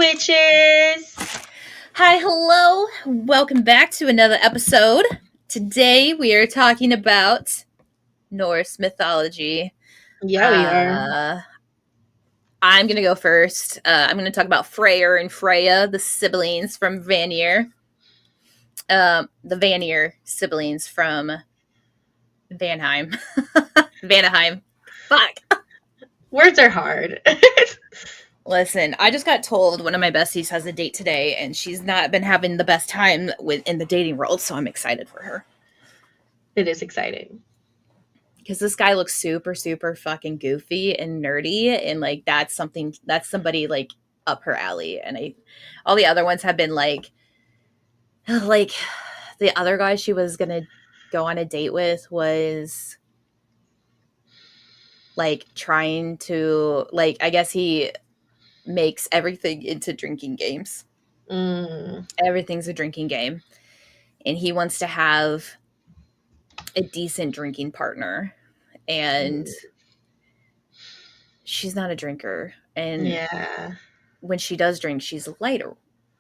witches! Hi, hello. Welcome back to another episode. Today we are talking about Norse mythology. Yeah, we are. I'm going to go first. I'm going to talk about Freyr and Freyja, the siblings from Vanir. The Vanir siblings from Vanaheim. Vanaheim. Fuck. Words are hard. Listen, I just got told one of my besties has a date today, and she's not been having the best time in the dating world, so I'm excited for her. It is exciting. Because this guy looks super, super fucking goofy and nerdy, and like that's somebody like up her alley. And all the other ones have been like the other guy she was gonna go on a date with was like trying to like I guess he makes everything into drinking games. Everything's a drinking game, and he wants to have a decent drinking partner, and she's not a drinker, and Yeah. when she does drink, she's a lighter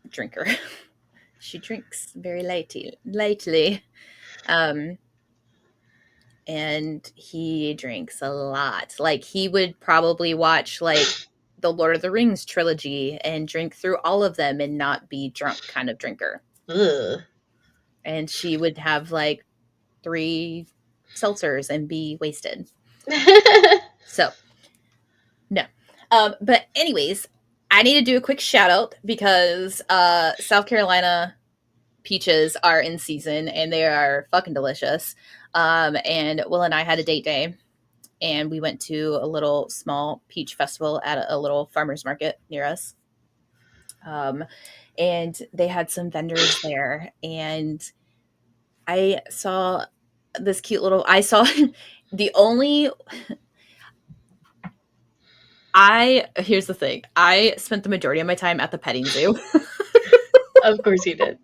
drinker. She drinks very lightly. And he drinks a lot. Like he would probably watch like the Lord of the Rings trilogy and drink through all of them and not be drunk kind of drinker. Ugh. And she would have like 3 seltzers and be wasted. So, no. But anyways, I need to do a quick shout out because South Carolina peaches are in season and they are fucking delicious. And Will and I had a date day, and we went to a little small peach festival at a little farmer's market near us. And they had some vendors there, and I saw this cute little. I saw the only. Here's the thing. I spent the majority of my time at the petting zoo. Of course you did.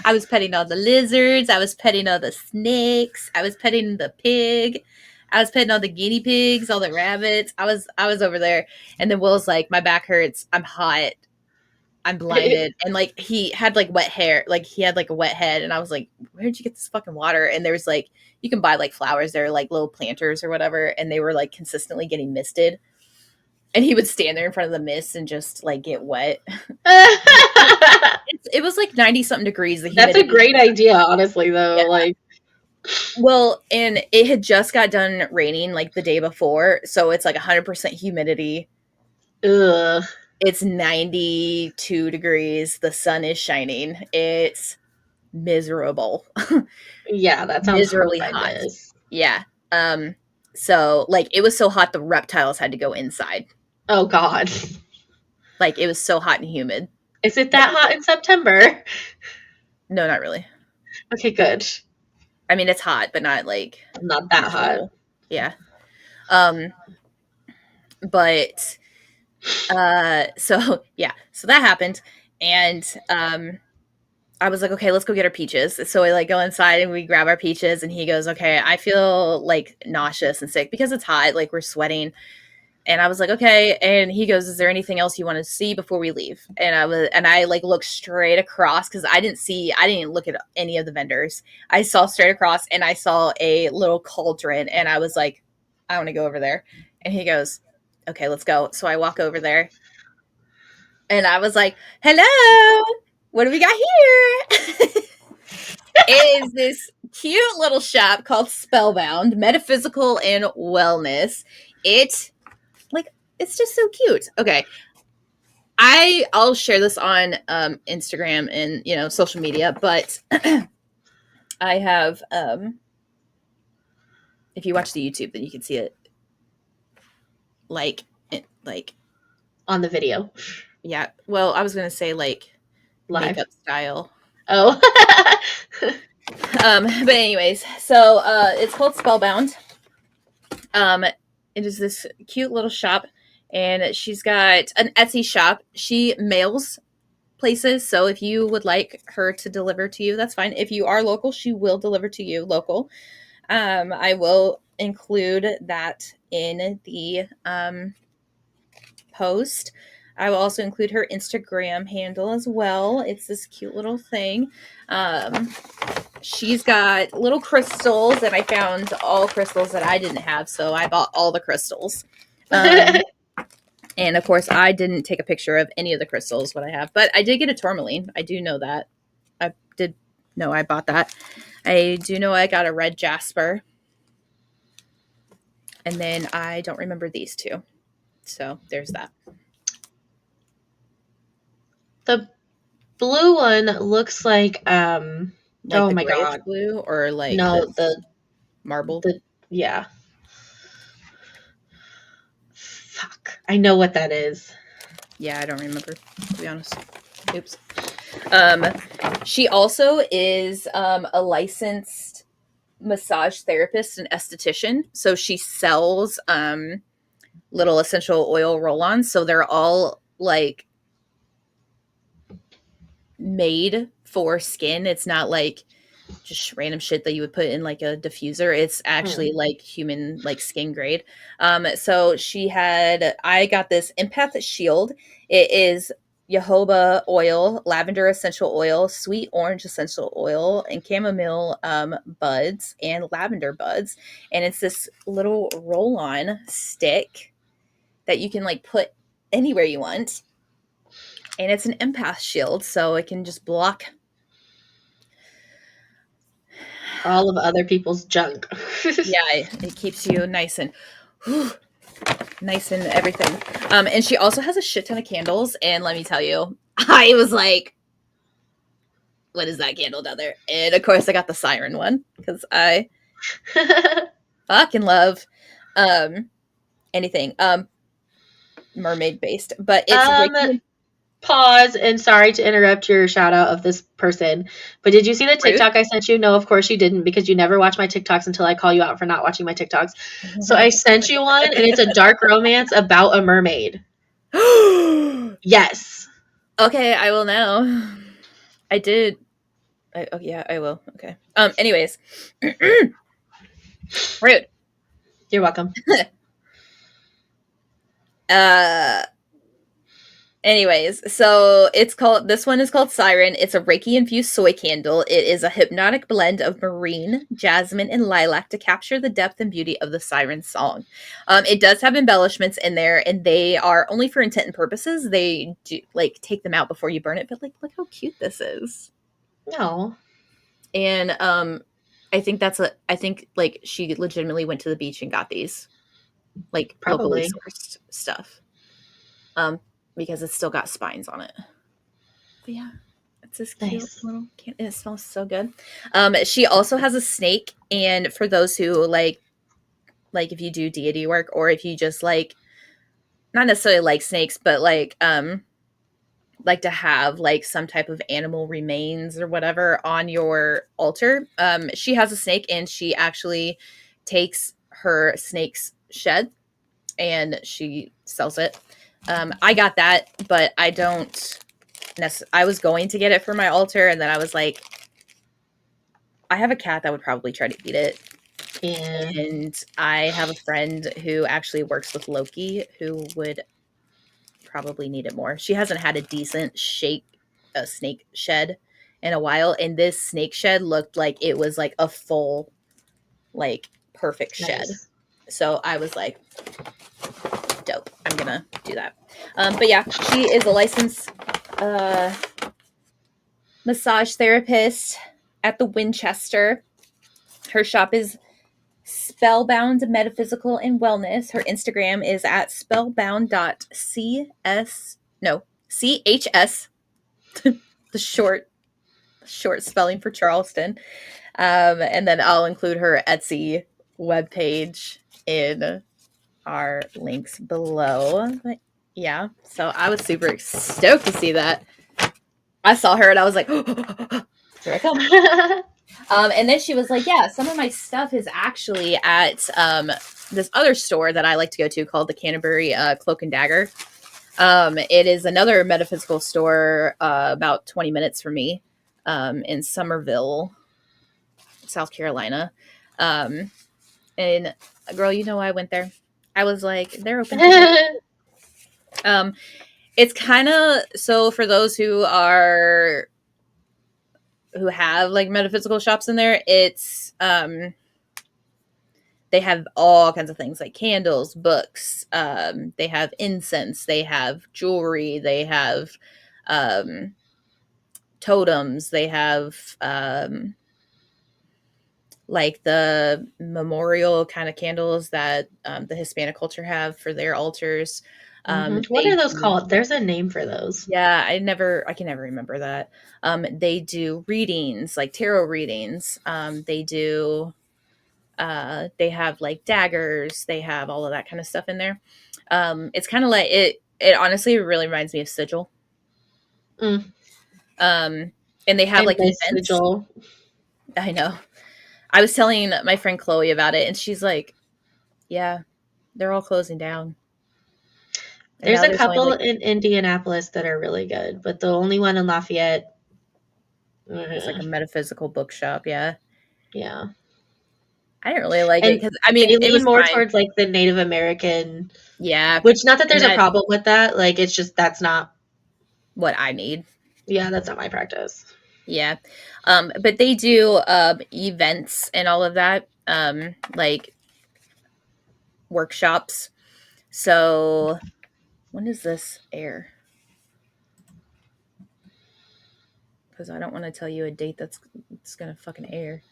I was petting all the lizards. I was petting all the snakes. I was petting the pig. I was petting all the guinea pigs, all the rabbits. I was over there. And then Will's like, my back hurts. I'm hot. I'm blinded. And like he had like wet hair. Like he had like a wet head. And I was like, where'd you get this fucking water? And there's like, you can buy like flowers. They're like little planters or whatever. And they were like consistently getting misted. And he would stand there in front of the mist and just like get wet. It was like 90 something degrees. That's a great idea, honestly, though. Yeah. Like, well, and it had just got done raining like the day before, so it's like 100% humidity. Ugh. It's 92 degrees. The sun is shining. It's miserable. Yeah, that sounds miserably hot. Yeah. So like it was so hot the reptiles had to go inside. Oh God. Like it was so hot and humid. Is it that hot in September? No, not really. Okay, good. I mean, it's hot, but not like not that hot. Yeah. But so yeah, so that happened, and I was like, okay, let's go get our peaches. So we like go inside and we grab our peaches, and he goes, okay, I feel like nauseous and sick because it's hot, like we're sweating. And I was like, okay. And he goes, is there anything else you want to see before we leave? And I like looked straight across because I didn't look at any of the vendors. I saw straight across and I saw a little cauldron, and I was like, I want to go over there. And he goes, okay, let's go. So I walk over there and I was like, hello, what do we got here? It is this cute little shop called Spellbound Metaphysical and Wellness. It's just so cute. Okay. I'll share this on Instagram and social media, but I have if you watch the YouTube then you can see it like on the video. Yeah. Well, I was gonna say like live makeup style. Oh. But anyways, so it's called Spellbound. It is this cute little shop. And she's got an Etsy shop. She mails places. So if you would like her to deliver to you, that's fine. If you are local, she will deliver to you local. I will include that in the post. I will also include her Instagram handle as well. It's this cute little thing. She's got little crystals, and I found all crystals that I didn't have, so I bought all the crystals. And of course, I didn't take a picture of any of the crystals what I have, but I did get a tourmaline. I do know that. I did know I bought that. I do know I got a red jasper. And then I don't remember these two. So there's that. The blue one looks like Like oh the my grayish god. blue or like No, this marble? yeah. Fuck. I know what that is. Yeah, I don't remember, to be honest. Oops. She also is a licensed massage therapist and esthetician. So she sells little essential oil roll-ons. So they're all like made for skin. It's not like just random shit that you would put in like a diffuser. It's actually like human, like skin grade. So I got this empath shield. It is jojoba oil, lavender essential oil, sweet orange essential oil, and chamomile buds and lavender buds. And it's this little roll on stick that you can like put anywhere you want. And it's an empath shield, so it can just block all of other people's junk. yeah, it keeps you nice and nice and everything. And she also has a shit ton of candles, and let me tell you, I was like, what is that candle down there? And of course I got the siren one because I fucking love anything mermaid based, but it's Reiki. Pause, and sorry to interrupt your shout out of this person, but did you see the TikTok I sent you? No, of course you didn't, because you never watch my TikToks until I call you out for not watching my TikToks. So I sent you one, and it's a dark romance about a mermaid. Yes. Okay, I will now. I did. Oh yeah, I will. Okay. Anyways, rude. You're welcome. Anyways, so this one is called Siren. It's a Reiki infused soy candle. It is a hypnotic blend of marine, jasmine, and lilac to capture the depth and beauty of the siren song. It does have embellishments in there, and they are only for intent and purposes. They do like take them out before you burn it, but like look how cute this is. No. And I think like she legitimately went to the beach and got these like locally Probably. sourced stuff. Because it's still got spines on it. But yeah, it's this cute little can. It smells so good. She also has a snake, and for those who like if you do deity work, or if you just like not necessarily like snakes, but like to have like some type of animal remains or whatever on your altar. She has a snake, and she actually takes her snake's shed and she sells it. I got that, but I don't I was going to get it for my altar, and then I was like, I have a cat that would probably try to eat it. Yeah. And I have a friend who actually works with Loki who would probably need it more. She hasn't had a decent snake shed in a while, and this snake shed looked like it was like a full, like perfect shed. Nice. So I was like, dope. I'm gonna do that. But yeah, she is a licensed massage therapist at the Winchester. Her shop is Spellbound Metaphysical and Wellness. Her Instagram is at CHS, the short spelling for Charleston. And then I'll include her Etsy webpage in our links below. But yeah, so I was super stoked to see that. I saw her and I was like, here I come. And then she was like, yeah, some of my stuff is actually at this other store that I like to go to called the Canterbury Cloak and Dagger. It is another metaphysical store about 20 minutes from me in Somerville, South Carolina. And girl, you know, I went there. I was like, they're open today. It's kind of so for those who have like metaphysical shops in there, it's they have all kinds of things like candles, books, they have incense, they have jewelry, they have um totems, they have like the memorial kind of candles that the Hispanic culture have for their altars. What They are those do, called? There's a name for those. yeah, I can never remember that. They do readings, like tarot readings. They have like daggers, they have all of that kind of stuff in there. It's kind of like it honestly really reminds me of Sigil. Mm, Um, and they have I like miss events. Sigil. I know. I was telling my friend Chloe about it, and she's like, "Yeah, they're all closing down." And There's now a there's only couple like in Indianapolis that are really good, but the only one in Lafayette, it's like a uh, metaphysical bookshop. Yeah, yeah. I didn't really like it And because I mean they it lean was more fine. towards like the Native American, Yeah, which not that and there's a that's problem with that. Like it's just that's not, what I need. yeah, that's not my practice. Yeah, but they do events and all of that, like workshops. So when does this air? Because I don't want to tell you a date that's it's gonna fucking air.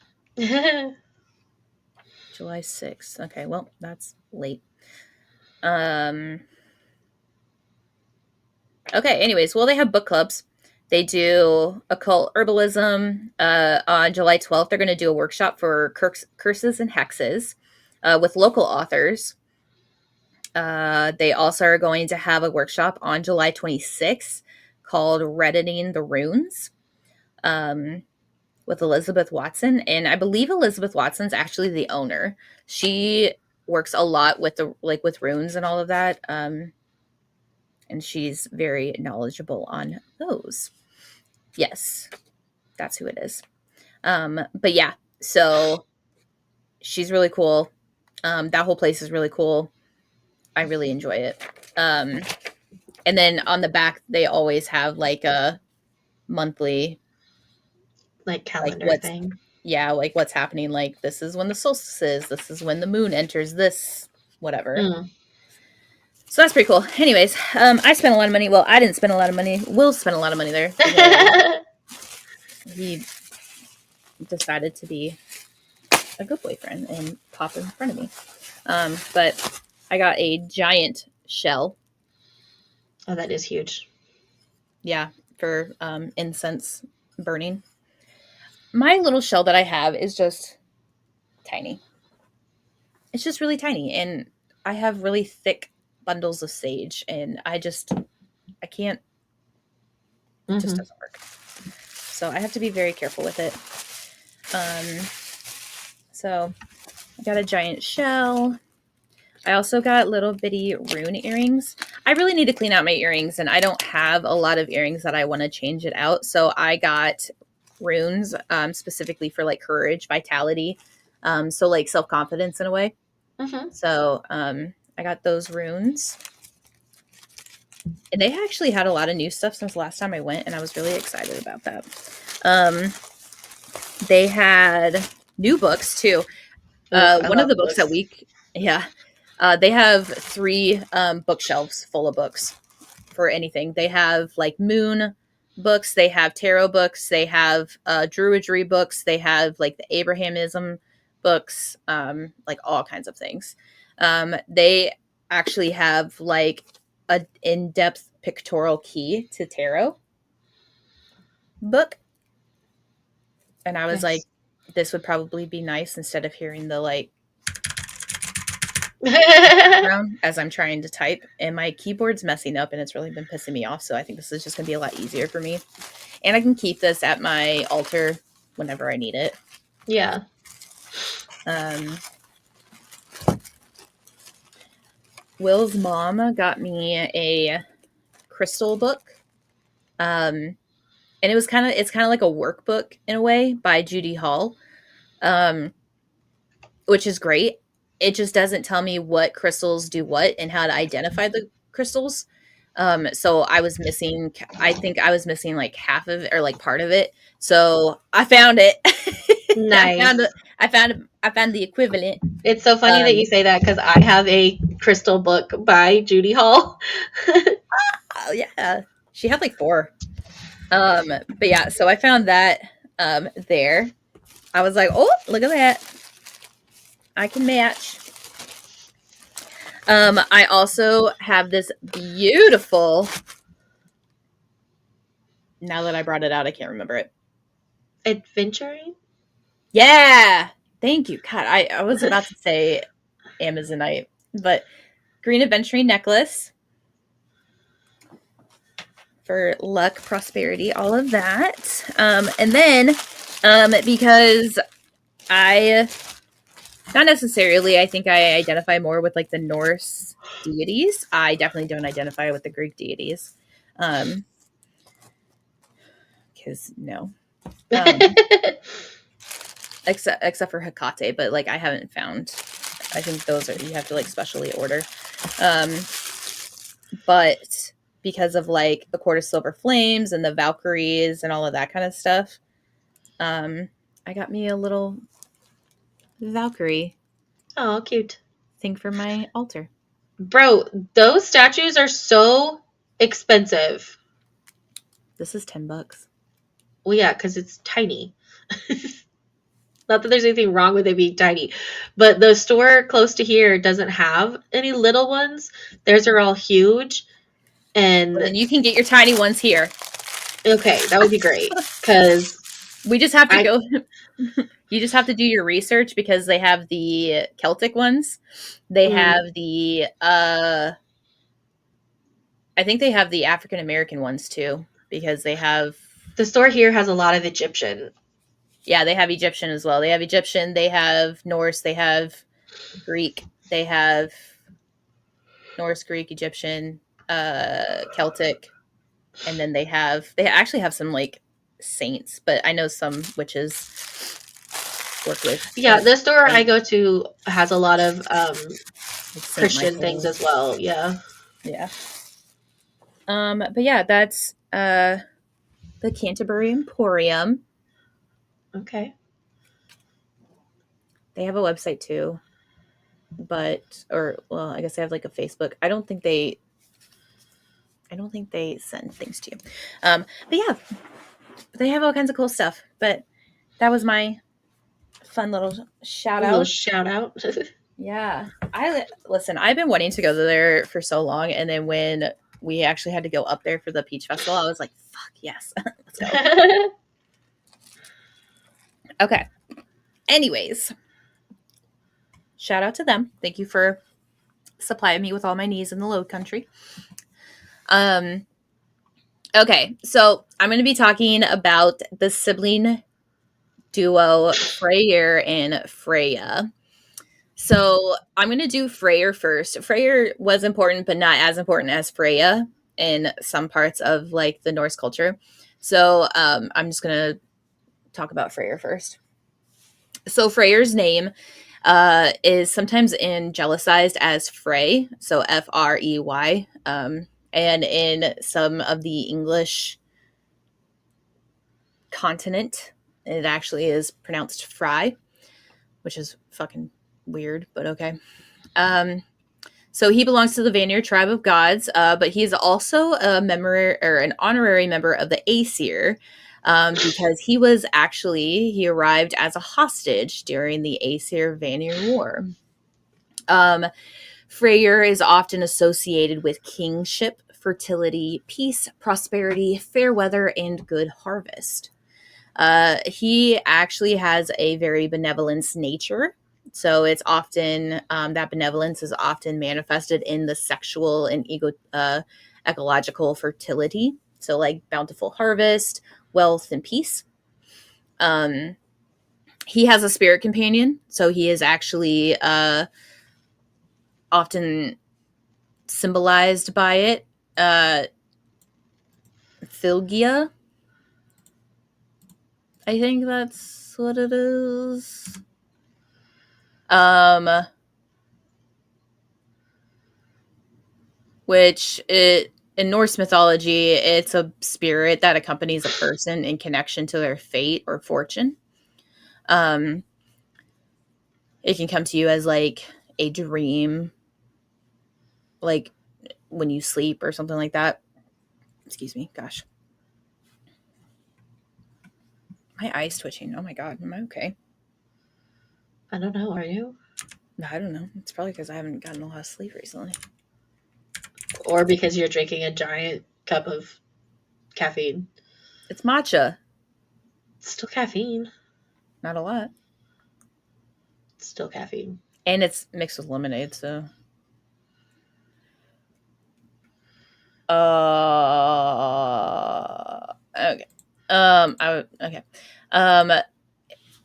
July 6th. Okay, well that's late. Um, Okay, anyways, well, they have book clubs. They do occult herbalism. On July 12th, they're going to do a workshop for curses and hexes with local authors. They also are going to have a workshop on July 26th called Reddening the Runes um, with Elizabeth Watson. And I believe Elizabeth Watson's actually the owner. She works a lot with the like with runes and all of that. And she's very knowledgeable on those. Yes, that's who it is. But yeah, so she's really cool. That whole place is really cool. I really enjoy it. Um, and then on the back, they always have like a monthly, Like like calendar what's, thing. yeah, like what's happening. Like this is when the solstice is, this is when the moon enters this, whatever. Mm. So that's pretty cool. Anyways, I spent a lot of money. Well, I didn't spend a lot of money. Will spent a lot of money there because he decided to be a good boyfriend and pop in front of me. But I got a giant shell. Oh, that is huge. Yeah, for incense burning. My little shell that I have is just tiny. It's just really tiny. And I have really thick bundles of sage. And I can't, it just Hmm. doesn't work. So I have to be very careful with it. Um, so I got a giant shell. I also got little bitty rune earrings. I really need to clean out my earrings, and I don't have a lot of earrings that I want to change it out. So I got runes specifically for like courage, vitality, so like self confidence in a way. Hmm. So I got those runes, and they actually had a lot of new stuff since the last time I went, and I was really excited about that. Um, they had new books too. Ugh, I One of love the books that books. week, yeah, they have three bookshelves full of books for anything. They have like moon books, they have tarot books, they have druidry books, they have like the Abrahamism books, like all kinds of things. They actually have like a in-depth pictorial key to tarot book, and I was like, Nice. this would probably be nice instead of hearing the like Yeah. background as I'm trying to type, and my keyboard's messing up and it's really been pissing me off. So I think this is just gonna be a lot easier for me. And I can keep this at my altar whenever I need it. Um, Will's mom got me a crystal book. And it's kind of like a workbook in a way by Judy Hall, um, which is great. It just doesn't tell me what crystals do what and how to identify the crystals. So I was missing, I think I was missing like half of it or like part of it. So I found it. Nice. I found the equivalent. It's so funny that you say that because I have a crystal book by Judy Hall. Oh yeah. She had like 4. But yeah, so I found that there. I was like, oh, look at that. I can match. I also have this beautiful. Now that I brought it out, I can't remember it. Adventuring? Yeah. Thank you. God, I was about to say Amazonite, but green adventuring necklace for luck, prosperity, all of that. And then because I not necessarily, I think I identify more with like the Norse deities. I definitely don't identify with the Greek deities. Because no. Except for Hecate, but like I haven't found. I think those are you have to like specially order. But because of like the Court of Silver Flames and the Valkyries and all of that kind of stuff, I got me a little Valkyrie Oh, cute. thing for my altar. Bro, those statues are so expensive. This is $10. Well, yeah, because it's tiny. Not that there's anything wrong with it being tiny, but the store close to here doesn't have any little ones. Theirs are all huge. And then you can get your tiny ones here. Okay, that would be great because we just have to go. You just have to do your research because they have the Celtic ones. They have the I think they have the African American ones too because they have the store here has a lot of Egyptian. Yeah, they have Egyptian as well. They have Egyptian, they have Norse, they have Greek, they have Norse, Greek, Egyptian, Celtic, and then they actually have some like saints, but I know some witches work with. Yeah, the store I go to has a lot of Christian Michael things as well. Yeah. Yeah. But yeah, that's the Canterbury Emporium. Okay. They have a website too. I guess they have like a Facebook. I don't think they send things to you. But yeah, they have all kinds of cool stuff. But that was my fun little shout out. Yeah. I've been wanting to go there for so long. And then when we actually had to go up there for the Peach Festival, I was like, fuck yes. Let's go. Okay. Anyways, shout out to them. Thank you for supplying me with all my needs in the Low Country. Okay, so I'm going to be talking about the sibling duo Freyr and Freyja. So I'm going to do Freyr first. Freyr was important, but not as important as Freyja in some parts of like the Norse culture. So I'm just going to talk about Freyr first. So Freyr's name is sometimes angelicized as Frey, so Frey. And in some of the English continent, it actually is pronounced Fry, which is fucking weird, but okay. So he belongs to the Vanir tribe of gods, but he's also a member or an honorary member of the Aesir, because he arrived as a hostage during the Aesir Vanir War. Freyr is often associated with kingship, fertility, peace, prosperity, fair weather, and good harvest. He actually has a very benevolence nature. So it's often, that benevolence is often manifested in the sexual and ecological fertility. So like bountiful harvest, wealth, and peace. He has a spirit companion. So he is actually often symbolized by it. Thilgia. I think that's what it is. Which it in Norse mythology, it's a spirit that accompanies a person in connection to their fate or fortune. Um, it can come to you as like a dream, like when you sleep or something like that. Excuse me, gosh. My eye's twitching. Oh my god, am I okay? I don't know. Are you? I don't know. It's probably because I haven't gotten a lot of sleep recently. Or because you're drinking a giant cup of caffeine? It's matcha. It's still caffeine. Not a lot. It's still caffeine. And it's mixed with lemonade, so. Okay. Okay. Um,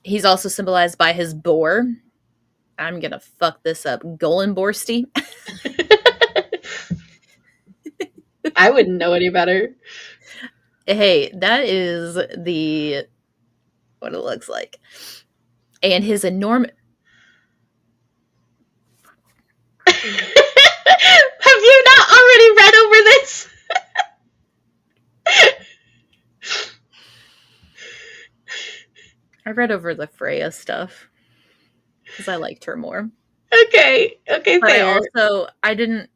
he's also symbolized by his boar. I'm gonna fuck this up. Golenborsti. I wouldn't know any better. Hey, that is the what it looks like. And his enormous. Have you not already read over this? I read over the Freyja stuff because I liked her more. Okay, But fair. I didn't.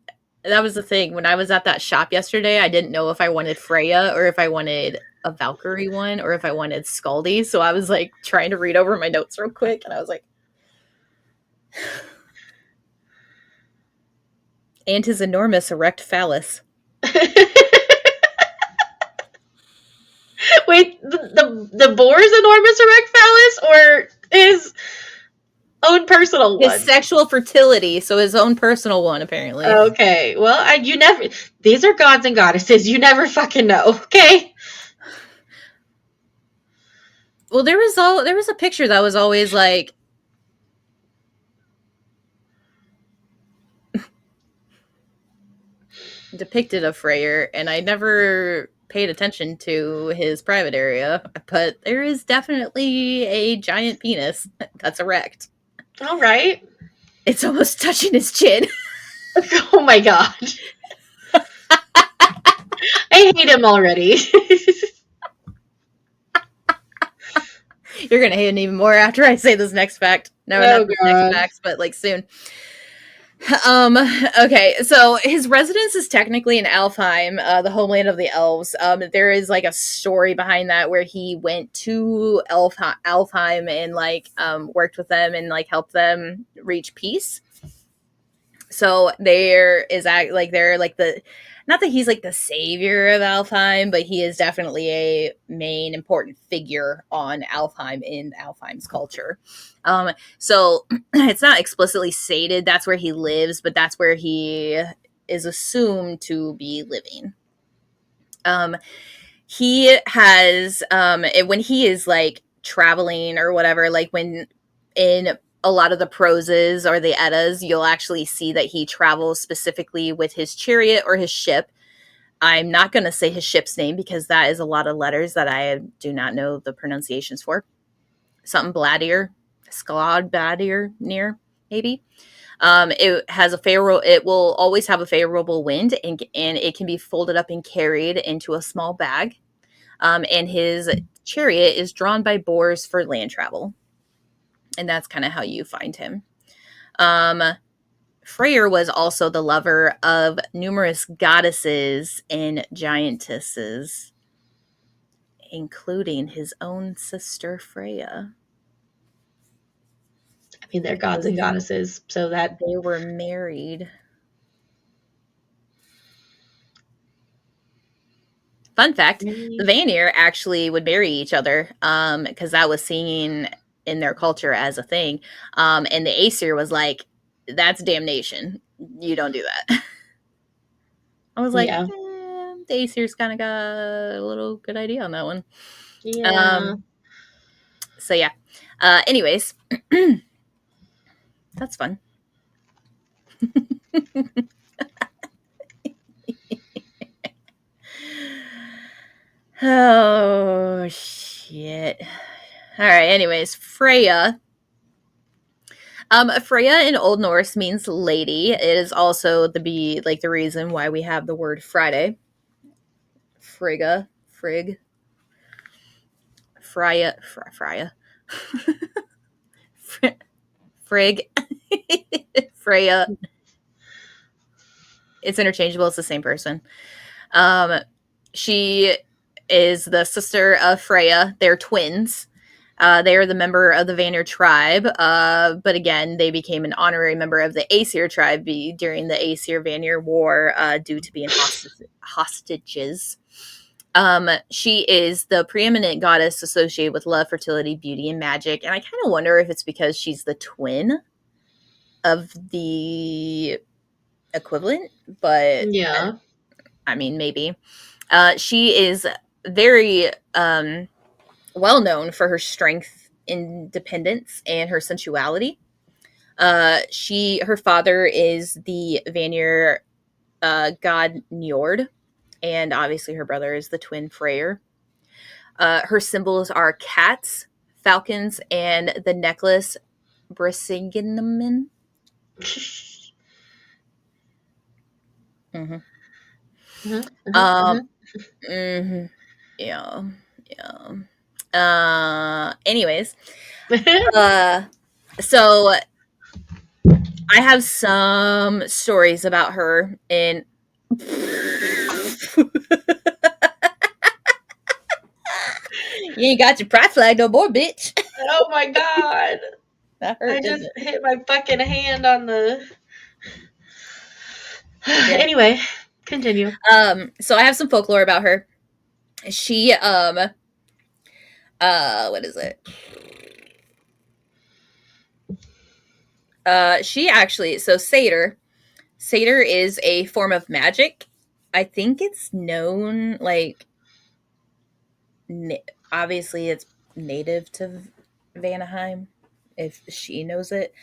That was the thing. When I was at that shop yesterday, I didn't know if I wanted Freyja or if I wanted a Valkyrie one or if I wanted Scaldi. So I was like trying to read over my notes real quick, and I was like, and his enormous erect phallus. Wait, the boar's enormous erect phallus or his own personal one? His sexual fertility, so his own personal one, apparently. Okay, well, you never. These are gods and goddesses. You never fucking know. Okay. Well, there was a picture that was always like depicted of Freyr, and I never paid attention to his private area, but there is definitely a giant penis that's erect. All right. It's almost touching his chin. Oh my god. I hate him already. You're gonna hate him even more after I say this next fact. No, not this next fact, but like soon. Okay, so his residence is technically in Alfheim, the homeland of the elves. There is like a story behind that where he went to Alfheim and like worked with them and like helped them reach peace. So there is like they're like the not that he's like the savior of Alfheim, but he is definitely a main important figure on Alfheim in Alfheim's culture. So it's not explicitly stated that's where he lives, but that's where he is assumed to be living. He has when he is like traveling or whatever, like when in a lot of the proses or the Eddas, you'll actually see that he travels specifically with his chariot or his ship. I'm not going to say his ship's name because that is a lot of letters that I do not know the pronunciations for. Something Bladier, Skladbadir near, maybe. It has a favorable. It will always have a favorable wind, and it can be folded up and carried into a small bag. And his chariot is drawn by boars for land travel. And that's kind of how you find him. Freyr was also the lover of numerous goddesses and giantesses, including his own sister Freyja. I mean, they're gods and goddesses, so that they were married. Fun fact, the Vanir actually would marry each other because that was seen in their culture as a thing. And the Aesir was like, that's damnation. You don't do that. I was like, the Aesir's kind of got a little good idea on that one. Yeah. So yeah. Anyways, that's fun. Oh shit. All right, anyways, Freyja. Freyja in Old Norse means lady. It is also the reason why we have the word Friday. Frigga, Frigg, Freyja, Freyja, Frigg, Freyja. It's interchangeable. It's the same person. Um, she is the sister of Freyja. They're twins. They are the member of the Vanir tribe, but again, they became an honorary member of the Aesir tribe during the Aesir-Vanir War due to being hostages. She is the preeminent goddess associated with love, fertility, beauty, and magic, and I kind of wonder if it's because she's the twin of the equivalent, but Yeah. I mean, maybe. She is very well known for her strength, independence, and her sensuality. Her father is the Vanir god Njord, and obviously her brother is the twin Freyr. Her symbols are cats, falcons, and the necklace Brisingamen. Mm-hmm. Um. Mm-hmm. Yeah. Yeah. Anyways, uh, so I have some stories about her in. You ain't got your pride flag no more, bitch. Oh my god. That I hurt, didn't just it? hit my fucking hand on the. Yeah. Anyway, continue. So I have some folklore about her. She what is it? She actually, so Satyr is a form of magic. I think it's known like obviously it's native to Vanaheim if she knows it.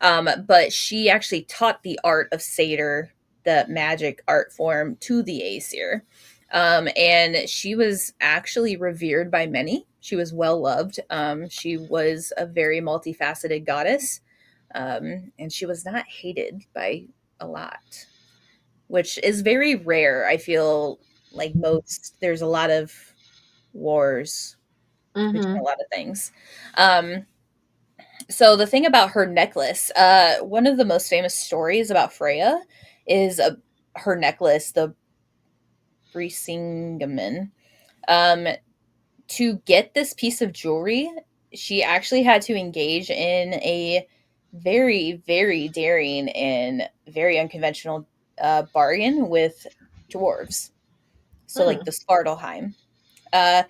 But she actually taught the art of Satyr, the magic art form, to the Aesir. And she was actually revered by many. She was well loved. She was a very multifaceted goddess. And she was not hated by a lot, which is very rare. I feel like there's a lot of wars between Mm-hmm. a lot of things. Um, so the thing about her necklace, one of the most famous stories about Freyja is her necklace, the Brisingamen. Um, to get this piece of jewelry, she actually had to engage in a very, very daring and very unconventional bargain with dwarves. So, like Hmm. the Svartalheim. Uh,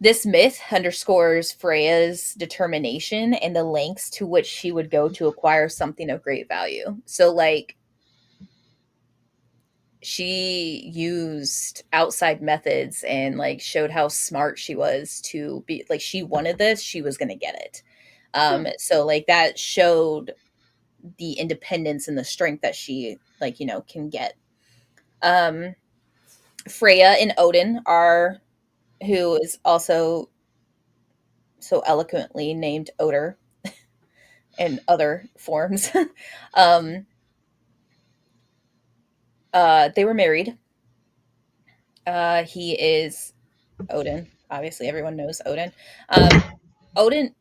This myth underscores Freya's determination and the lengths to which she would go to acquire something of great value. So, like, she used outside methods and like showed how smart she was to be like she wanted this, she was going to get it. So like that showed the independence and the strength that she like can get. Um, Freya and Odin are who is also so eloquently named Oder in other forms. um, they were married. He is Odin. Obviously, everyone knows Odin. Odin,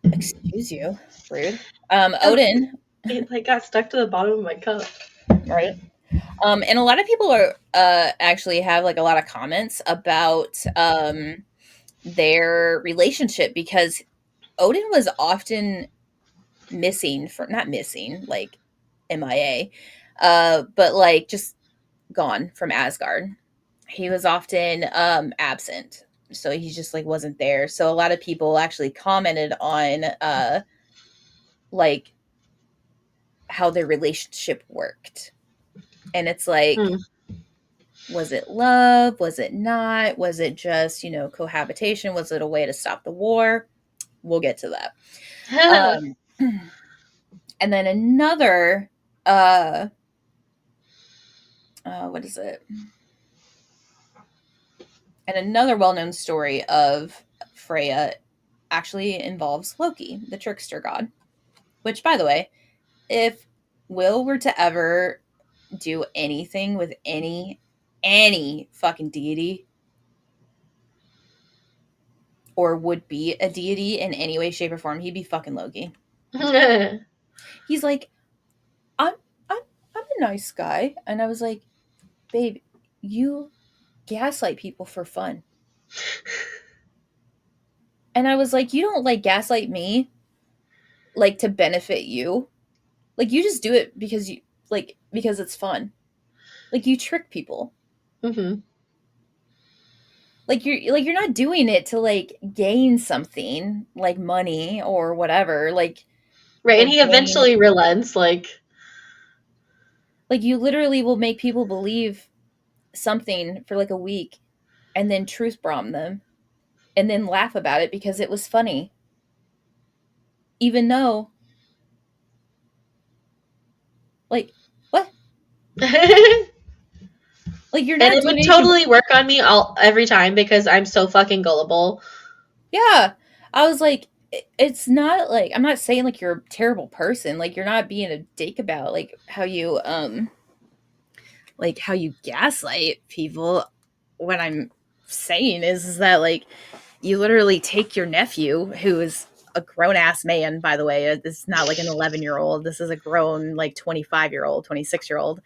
excuse you, rude. Oh, Odin, it like got stuck to the bottom of my cup. right? And a lot of people are actually have like a lot of comments about their relationship because Odin was often missing for not missing like MIA, but like just gone from Asgard. He was often absent, so he just like wasn't there. So a lot of people actually commented on like how their relationship worked, and it's like, Hmm. was it love? Was it not? Was it just cohabitation? Was it a way to stop the war? We'll get to that. Um, and then another what is it? And another well-known story of Freya actually involves Loki, the trickster god. Which, by the way, if Will were to ever do anything with any any fucking deity or would be a deity in any way, shape, or form, he'd be fucking Loki. He's like, I'm I'm I'm a nice guy. And I was like, babe, you gaslight people for fun. And I was like, you don't like gaslight me like to benefit you. Like you just do it because you like because it's fun. Like you trick people. Mm-hmm. Like you're not doing it to like gain something like money or whatever. Right, Or and he gain eventually relents, like like you literally will make people believe something for like a week and then truth bomb them and then laugh about it because it was funny. Even though like what? and Like you're not it doing would anything. totally work on me all every time because I'm so fucking gullible. Yeah. I was like, it's not like I'm not saying like you're a terrible person. Like you're not being a dick about like how you gaslight people. What I'm saying is that like you literally take your nephew, who is a grown ass man, by the way. This is not like an 11-year-old. This is a grown like 25-year-old, 26-year-old,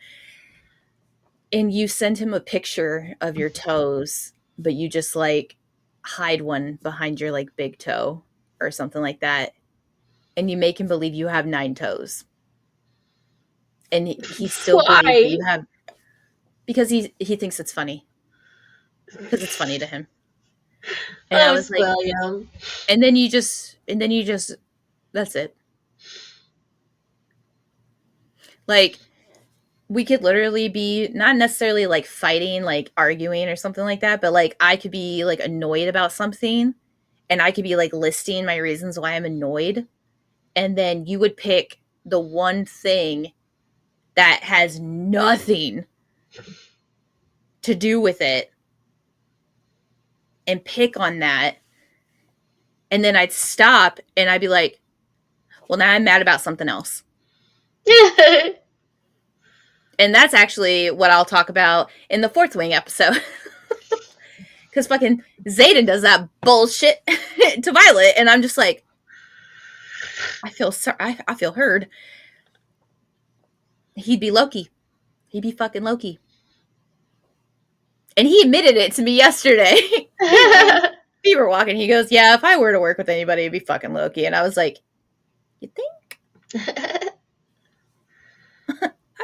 and you send him a picture of your toes, but you just like hide one behind your like big toe or something like that, and you make him believe you have 9 toes, and he still believes that Why? you have because he thinks it's funny because it's funny to him. And I Oh, was like, William. and then you just that's it. Like we could literally be not necessarily like fighting, like arguing or something like that, but like I could be like annoyed about something and I could be like listing my reasons why I'm annoyed. And then you would pick the one thing that has nothing to do with it and pick on that. And then I'd stop and I'd be like, well, now I'm mad about something else. And that's actually what I'll talk about in the Fourth Wing episode. Because fucking Zayden does that bullshit to Violet. And I'm just like, I feel sorry. I feel heard. He'd be Loki. He'd be fucking Loki. And he admitted it to me yesterday. We were walking. He goes, yeah, if I were to work with anybody, it'd be fucking Loki. And I was like, you think? I've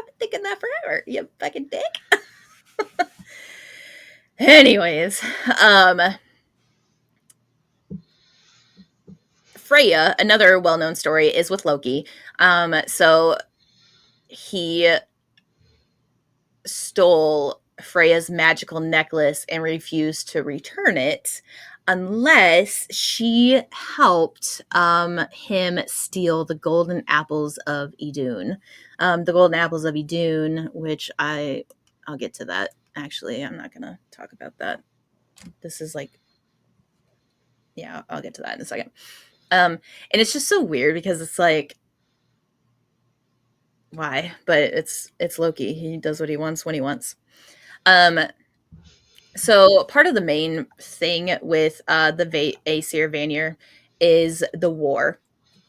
been thinking that forever. You fucking dick. Anyways, Freyja, another well-known story, is with Loki. So he stole Freyja's magical necklace and refused to return it unless she helped him steal the golden apples of Idun. The golden apples of Idun, which I'll get to that. Actually, I'm not gonna talk about that. This is like, yeah, I'll get to that in a second. And it's just so weird because it's like, why? But it's Loki. He does what he wants when he wants. Um, so part of the main thing with the Aesir Vanir is the war.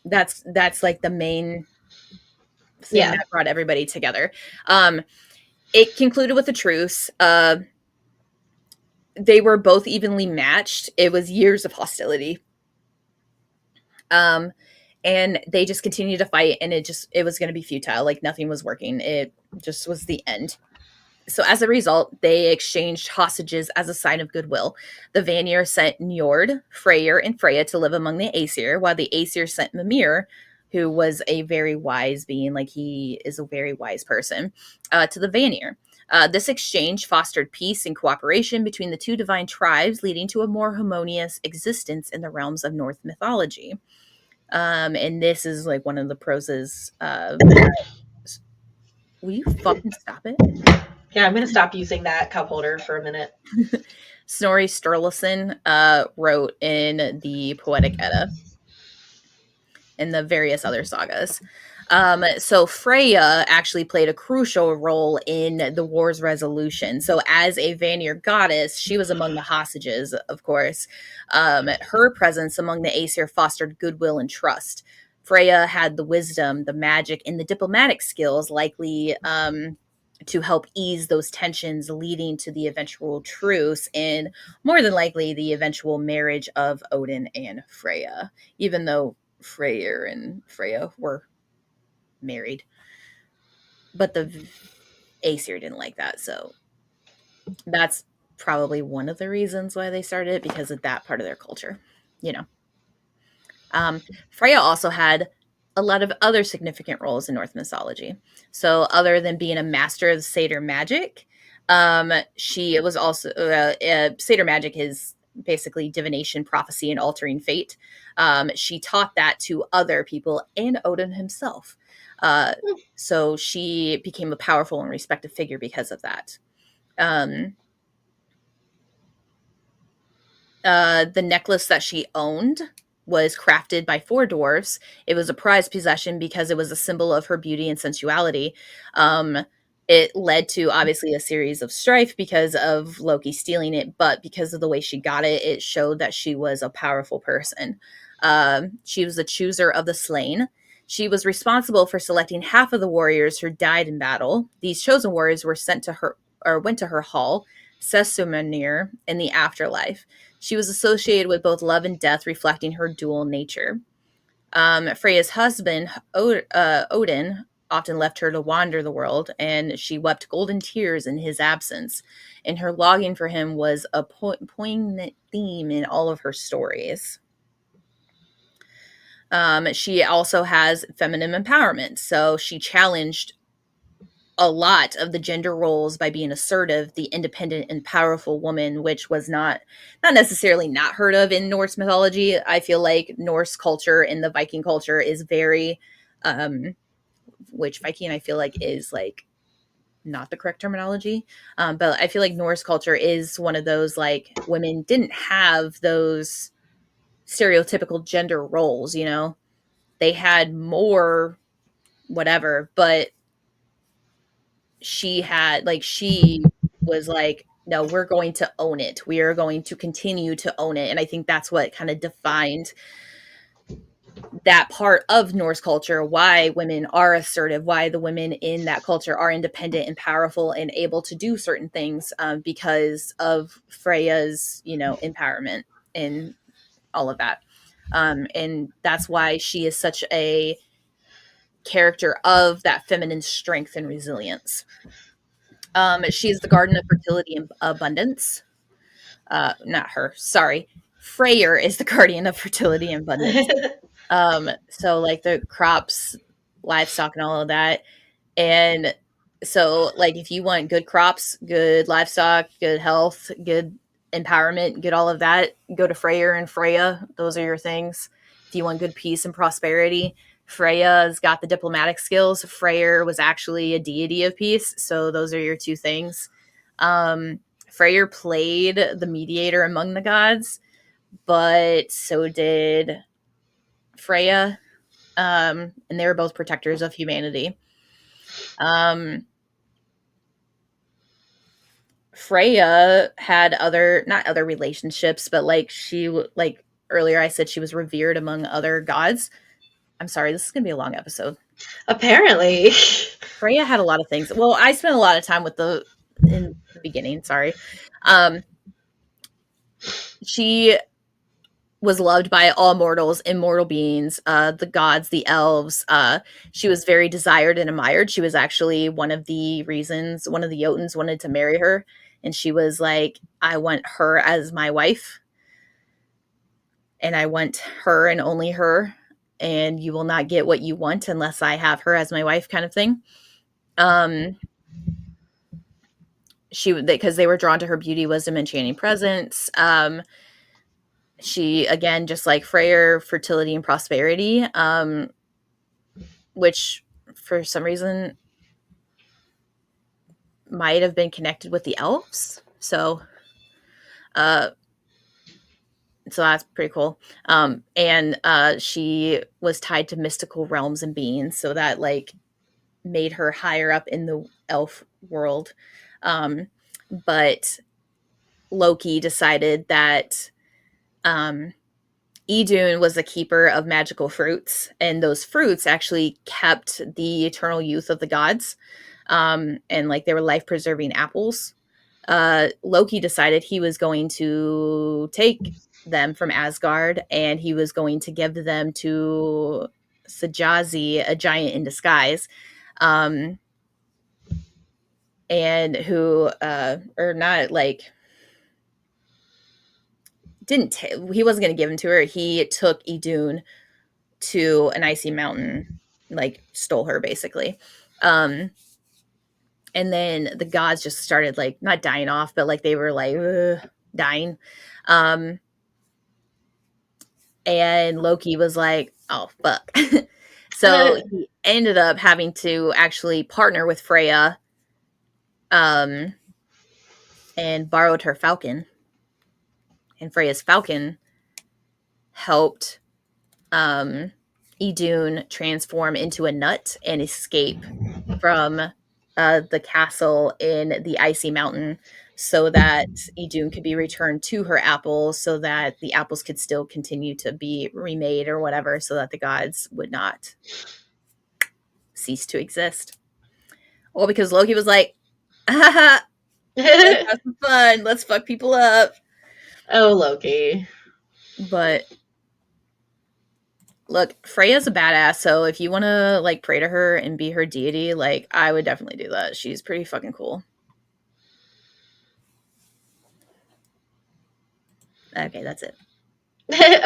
That's like the main thing Yeah. that brought everybody together. Um, it concluded with a truce. They were both evenly matched. It was years of hostility. And they just continued to fight, and it was going to be futile. Like nothing was working. It just was the end. So as a result, they exchanged hostages as a sign of goodwill. The Vanir sent Njord, Freyr, and Freyja to live among the Aesir, while the Aesir sent Mimir, who was a very wise being, like he is a very wise person, to the Vanir. This exchange fostered peace and cooperation between the two divine tribes, leading to a more harmonious existence in the realms of Norse mythology. And this is like one of the proses. Will you fucking stop it? Yeah, I'm gonna stop using that cup holder for a minute. Snorri Sturluson wrote in the Poetic Edda and the various other sagas. So Freyja actually played a crucial role in the war's resolution. So as a Vanir goddess, she was among the hostages, of course. Her presence among the Aesir fostered goodwill and trust. Freyja had the wisdom, the magic, and the diplomatic skills likely to help ease those tensions, leading to the eventual truce and more than likely the eventual marriage of Odin and Freyja, even though Freyr and Freyja were married. But the Aesir didn't like that, so that's probably one of the reasons why they started it, because of that part of their culture, you know. Freyja also had a lot of other significant roles in Norse mythology. So, other than being a master of satyr magic, she was also satyr magic is basically divination, prophecy, and altering fate. She taught that to other people and Odin himself. Uh, so she became a powerful and respected figure because of that. Um, the necklace that she owned was crafted by four dwarves. It was a prized possession because it was a symbol of her beauty and sensuality. Um, it led to obviously a series of strife because of Loki stealing it, but because of the way she got it, it showed that she was a powerful person. She was the chooser of the slain. She was responsible for selecting half of the warriors who died in battle. These chosen warriors were sent to her or went to her hall, Sesumanir, in the afterlife. She was associated with both love and death, reflecting her dual nature. Freyja's husband, Odin, often left her to wander the world, and she wept golden tears in his absence. And her longing for him was a poignant theme in all of her stories. She also has feminine empowerment. So she challenged a lot of the gender roles by being assertive, the independent and powerful woman, which was not necessarily not heard of in Norse mythology. I feel like Norse culture and the Viking culture is very which Viking I feel like is like not the correct terminology. But I feel like Norse culture is one of those like women didn't have those stereotypical gender roles, you know. They had more whatever, but she was like, no, we're going to own it, we are going to continue to own it. And I think that's what kind of defined that part of Norse culture, why women are assertive, why the women in that culture are independent and powerful and able to do certain things, because of Freyja's, empowerment and all of that. And that's why she is such a character of that feminine strength and resilience. She is the garden of fertility and abundance. Not her, sorry. Freyr is the guardian of fertility and abundance. So like the crops, livestock, and all of that. And so like if you want good crops, good livestock, good health, good empowerment, good all of that, go to Freyr and Freyja. Those are your things. If you want good peace and prosperity, Freyja's got the diplomatic skills. Freyr was actually a deity of peace, so those are your two things. Freyr played the mediator among the gods, but so did Freyja, and they were both protectors of humanity. Um, Freyja had not other relationships, but like like earlier I said she was revered among other gods. I'm sorry, this is gonna be a long episode. Apparently. Freyja had a lot of things. Well, I spent a lot of time in the beginning. Sorry. She was loved by all mortals, immortal beings, the gods, the elves. She was very desired and admired. She was actually one of the reasons one of the Jotuns wanted to marry her. And she was like, I want her as my wife. And I want her and only her. And you will not get what you want unless I have her as my wife, kind of thing. Because they were drawn to her beauty, wisdom, and enchanting presence. She, again, just like Freyr, fertility and prosperity, which for some reason might have been connected with the elves. So, So that's pretty cool. And she was tied to mystical realms and beings, so that like made her higher up in the elf world. But Loki decided that Idun was the keeper of magical fruits, and those fruits actually kept the eternal youth of the gods. And like they were life preserving apples. Loki decided he was going to take them from Asgard and he was going to give them to Sajazi, a giant in disguise. Um, and who, or not like, he wasn't going to give him to her. He took Idun to an icy mountain, like stole her basically. Um, and then the gods just started like not dying off, but like they were like dying. Um, and Loki was like, "Oh fuck." So he ended up having to actually partner with Freyja, um, and borrowed her falcon. And Freyja's falcon helped Idun transform into a nut and escape from the castle in the icy mountain, so that Idun could be returned to her apples, so that the apples could still continue to be remade or whatever, so that the gods would not cease to exist. Well, because Loki was like, let's have some fun. Let's fuck people up. Oh, Loki. But look, Freya's a badass, so if you want to like pray to her and be her deity, like I would definitely do that. She's pretty fucking cool. Okay, that's it.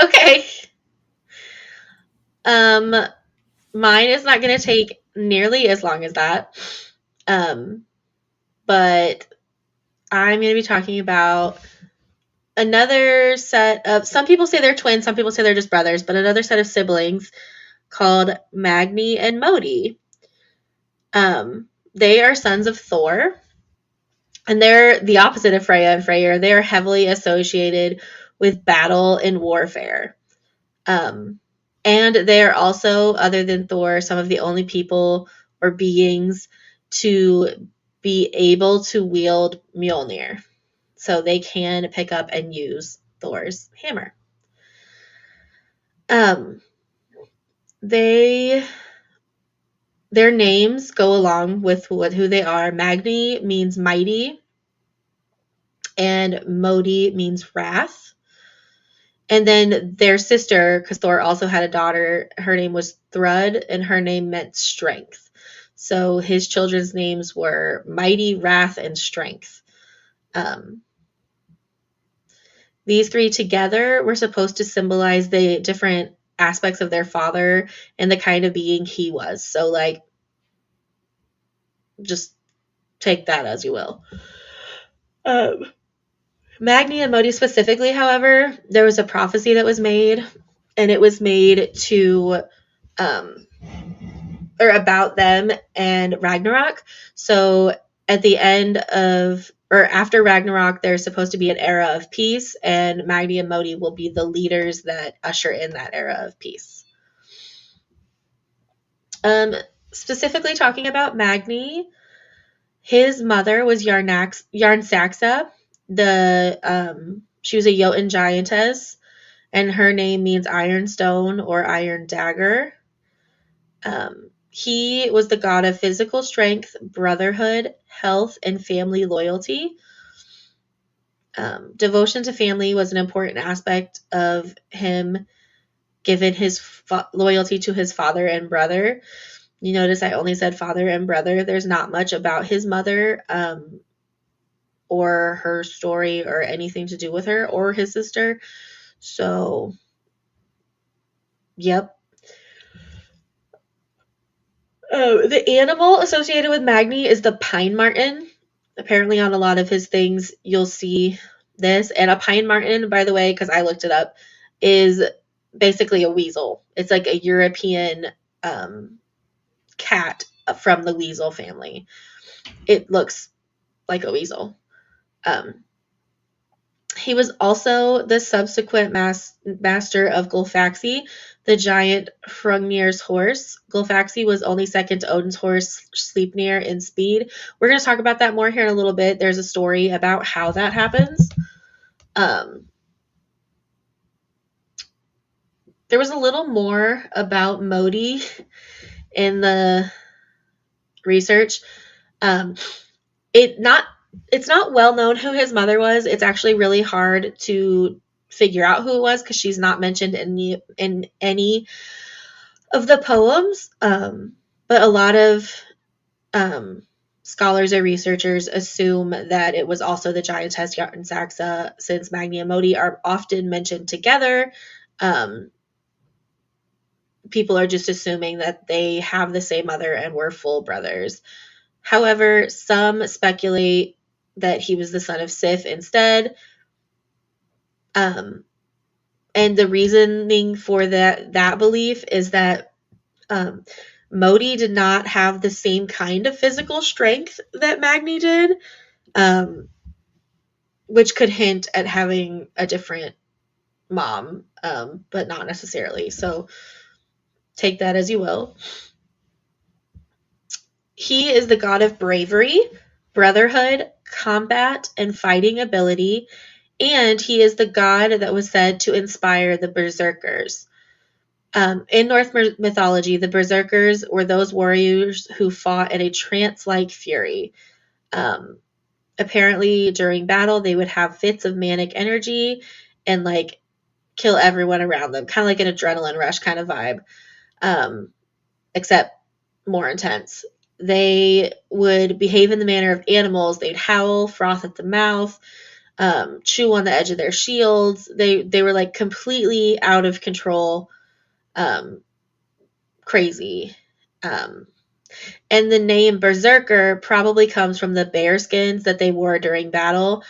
Okay. Mine is not going to take nearly as long as that. But I'm going to be talking about another set of, some people say they're twins, some people say they're just brothers, but another set of siblings called Magni and Modi. They are sons of Thor, and they're the opposite of Freyja and Freyr. They are heavily associated with battle and warfare. And they are also, other than Thor, some of the only people or beings to be able to wield Mjolnir. So they can pick up and use Thor's hammer. Their names go along with who they are. Magni means mighty, and Modi means wrath. And then their sister, because Thor also had a daughter, her name was Thrud, and her name meant strength. So his children's names were Mighty, Wrath, and Strength. These three together were supposed to symbolize the different aspects of their father and the kind of being he was. So, like, just take that as you will. Magni and Modi specifically, however, there was a prophecy that was made, and it was made to, or about them and Ragnarok. So at the end of, or after Ragnarok, there's supposed to be an era of peace, and Magni and Modi will be the leaders that usher in that era of peace. Specifically talking about Magni, his mother was Yarnsaxa. She was a Jotun giantess, and her name means iron stone or iron dagger. He was the god of physical strength, brotherhood, health, and family loyalty. Devotion to family was an important aspect of him, given his loyalty to his father and brother. You notice I only said father and brother. There's not much about his mother or her story or anything to do with her or his sister. So, yep. The animal associated with Magni is the pine marten. Apparently, on a lot of his things, you'll see this. And a pine marten, by the way, because I looked it up, is basically a weasel. It's like a European cat from the weasel family. It looks like a weasel. He was also the subsequent master of Gulfaxi, the giant Hrungnir's horse. Gulfaxi was only second to Odin's horse Sleipnir in speed. We're going to talk about that more here in a little bit. There's a story about how that happens. There was a little more about Modi in the research. It's not well known who his mother was. It's actually really hard to figure out who it was because she's not mentioned in any of the poems. But a lot of scholars or researchers assume that it was also the giantess Jotun Saxa, since Magni and Modi are often mentioned together. People are just assuming that they have the same mother and were full brothers. However, some speculate that he was the son of Sif instead. And the reasoning for that belief is that Modi did not have the same kind of physical strength that Magni did, which could hint at having a different mom, but not necessarily. So take that as you will. He is the god of bravery, brotherhood, combat, and fighting ability, and he is the god that was said to inspire the berserkers. In Norse mythology, the berserkers were those warriors who fought in a trance-like fury. Apparently, during battle, they would have fits of manic energy and like kill everyone around them, kind of like an adrenaline rush kind of vibe, except more intense. They would behave in the manner of animals. They'd howl, froth at the mouth, chew on the edge of their shields. They were like completely out of control, crazy. And the name Berserker probably comes from the bear skins that they wore during battle.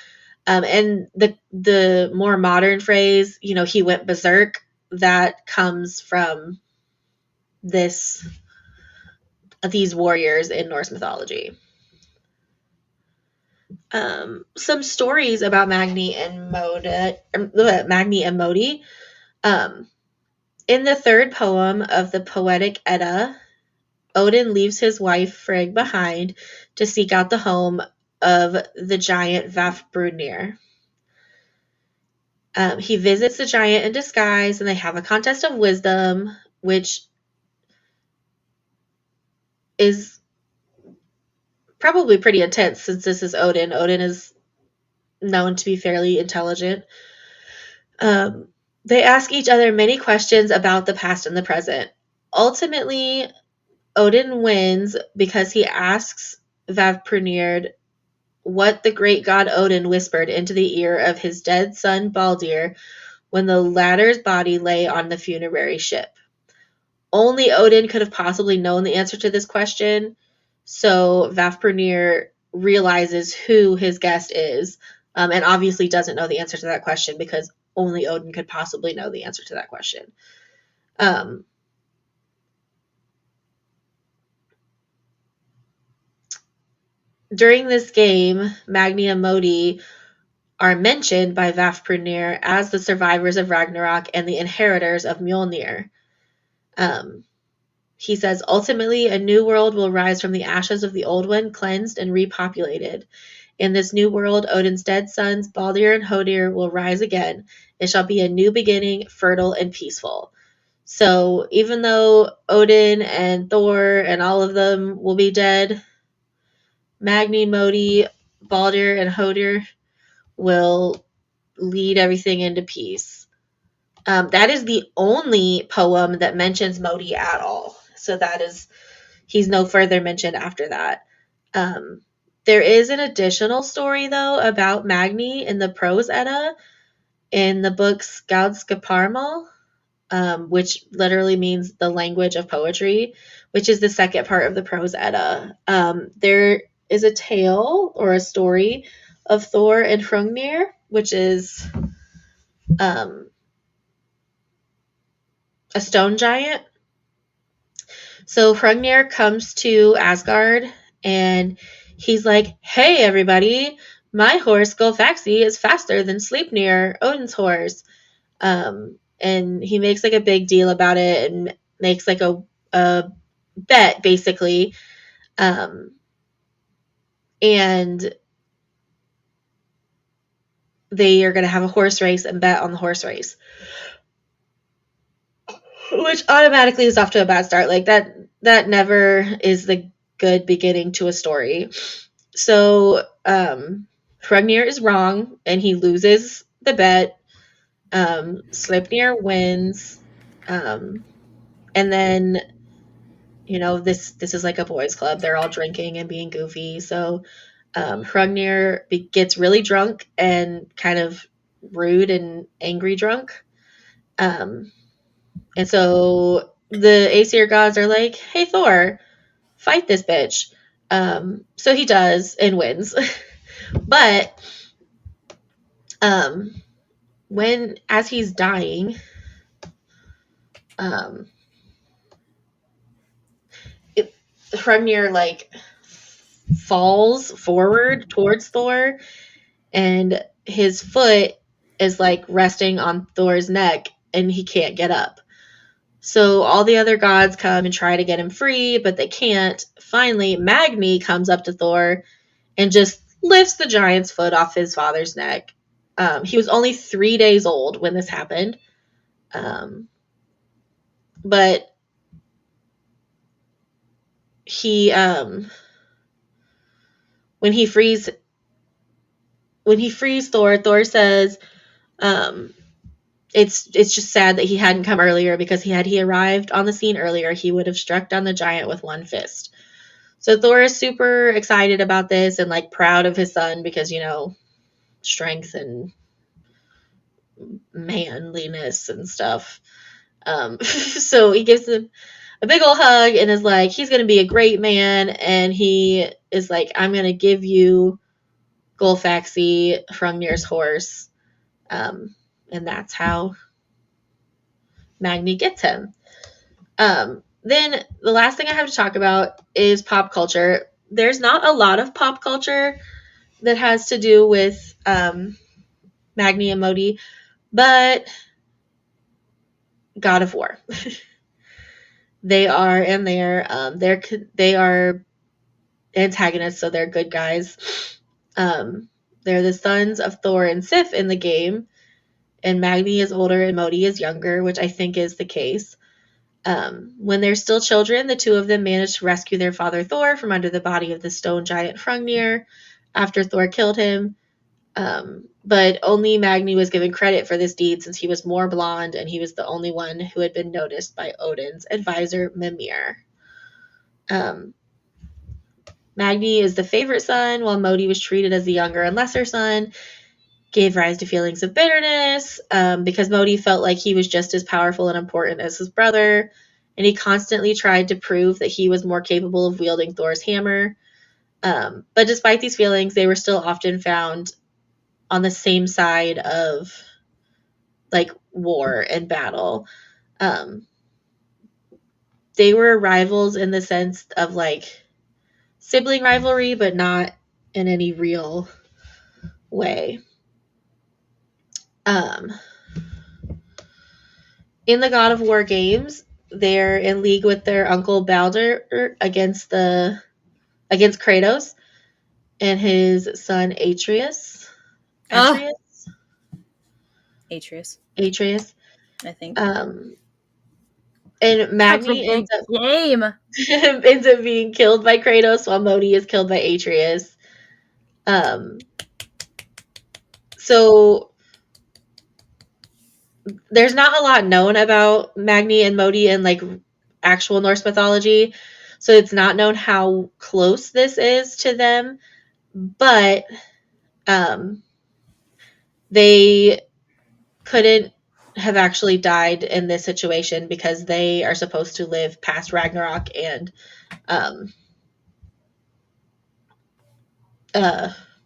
And the more modern phrase, he went berserk, that comes from these warriors in Norse mythology. Some stories about Magni and Modi. In the third poem of the Poetic Edda, Odin leaves his wife Frigg behind to seek out the home of the giant Vafthrûdnir. He visits the giant in disguise, and they have a contest of wisdom, which is probably pretty intense since this is Odin. Odin is known to be fairly intelligent. They ask each other many questions about the past and the present. Ultimately, Odin wins because he asks Vafthrûdnir what the great god Odin whispered into the ear of his dead son Baldur when the latter's body lay on the funerary ship. Only Odin could have possibly known the answer to this question, so Vafthrûdnir realizes who his guest is, and obviously doesn't know the answer to that question because only Odin could possibly know the answer to that question. During this game, Magni and Modi are mentioned by Vafthrûdnir as the survivors of Ragnarok and the inheritors of Mjolnir. He says, ultimately, a new world will rise from the ashes of the old one, cleansed and repopulated. In this new world, Odin's dead sons, Baldur and Hodir, will rise again. It shall be a new beginning, fertile and peaceful. So even though Odin and Thor and all of them will be dead, Magni, Modi, Baldur, and Hodir will lead everything into peace. That is the only poem that mentions Modi at all. So he's no further mentioned after that. There is an additional story, though, about Magni in the Prose Edda in the book Skaldskaparmal, which literally means the language of poetry, which is the second part of the Prose Edda. There is a tale or a story of Thor and Hrungnir, which is a stone giant. So Hrungnir comes to Asgard and he's like, hey, everybody, My horse, Gulfaxi, is faster than Sleipnir, Odin's horse. And he makes like a big deal about it and makes like a bet basically. And they are going to have a horse race and bet on the horse race, which automatically is off to a bad start. Like that never is the good beginning to a story. So Hrungnir is wrong and he loses the bet. Sleipnir wins. And then, you know, this is like a boys club. They're all drinking and being goofy. So Hrungnir gets really drunk and kind of rude and angry drunk. And so the Aesir gods are like, hey, Thor, fight this bitch. So he does and wins. But as he's dying, Hrungnir like falls forward towards Thor, and his foot is like resting on Thor's neck, and he can't get up. So all the other gods come and try to get him free, but they can't. Finally, Magni comes up to Thor and just lifts the giant's foot off his father's neck. He was only 3 days old when this happened. But he when he frees Thor says it's just sad that he hadn't come earlier, because had he arrived on the scene earlier, he would have struck down the giant with one fist. So Thor is super excited about this and like proud of his son, because, you know, strength and manliness and stuff. So he gives him a big old hug and is like, he's going to be a great man. And he is like, I'm going to give you Gulfaxi, Hrungnir's horse. And that's how Magni gets him. Then the last thing I have to talk about is pop culture. There's not a lot of pop culture that has to do with Magni and Modi, but God of War. They are in there. They are antagonists, so they're good guys. They're the sons of Thor and Sif in the game, and Magni is older and Modi is younger, which I think is the case. When they're still children, the two of them managed to rescue their father Thor from under the body of the stone giant Hrungnir after Thor killed him. But only Magni was given credit for this deed, since he was more blonde and he was the only one who had been noticed by Odin's advisor Mimir. Magni is the favorite son, while Modi was treated as the younger and lesser son, gave rise to feelings of bitterness because Modi felt like he was just as powerful and important as his brother, and he constantly tried to prove that he was more capable of wielding Thor's hammer. But despite these feelings, they were still often found on the same side of like war and battle. They were rivals in the sense of like sibling rivalry, but not in any real way. In the God of War games, they're in league with their uncle Baldur against Kratos and his son Atreus. Atreus, I think. And Magni ends up being killed by Kratos, while Modi is killed by Atreus. So there's not a lot known about Magni and Modi in like actual Norse mythology, so it's not known how close this is to them, but they couldn't have actually died in this situation because they are supposed to live past Ragnarok and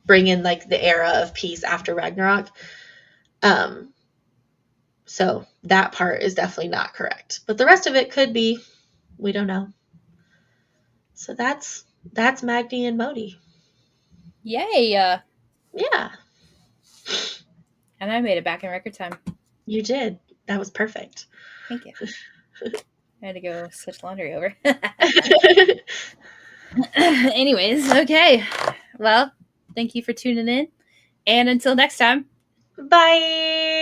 bring in like the era of peace after Ragnarok. So that part is definitely not correct, but the rest of it could be. We don't know. So that's Magni and Modi. Yay! Yeah. And I made it back in record time. You did. That was perfect. Thank you. I had to go switch laundry over. Anyways, okay. Well, thank you for tuning in. And until next time. Bye.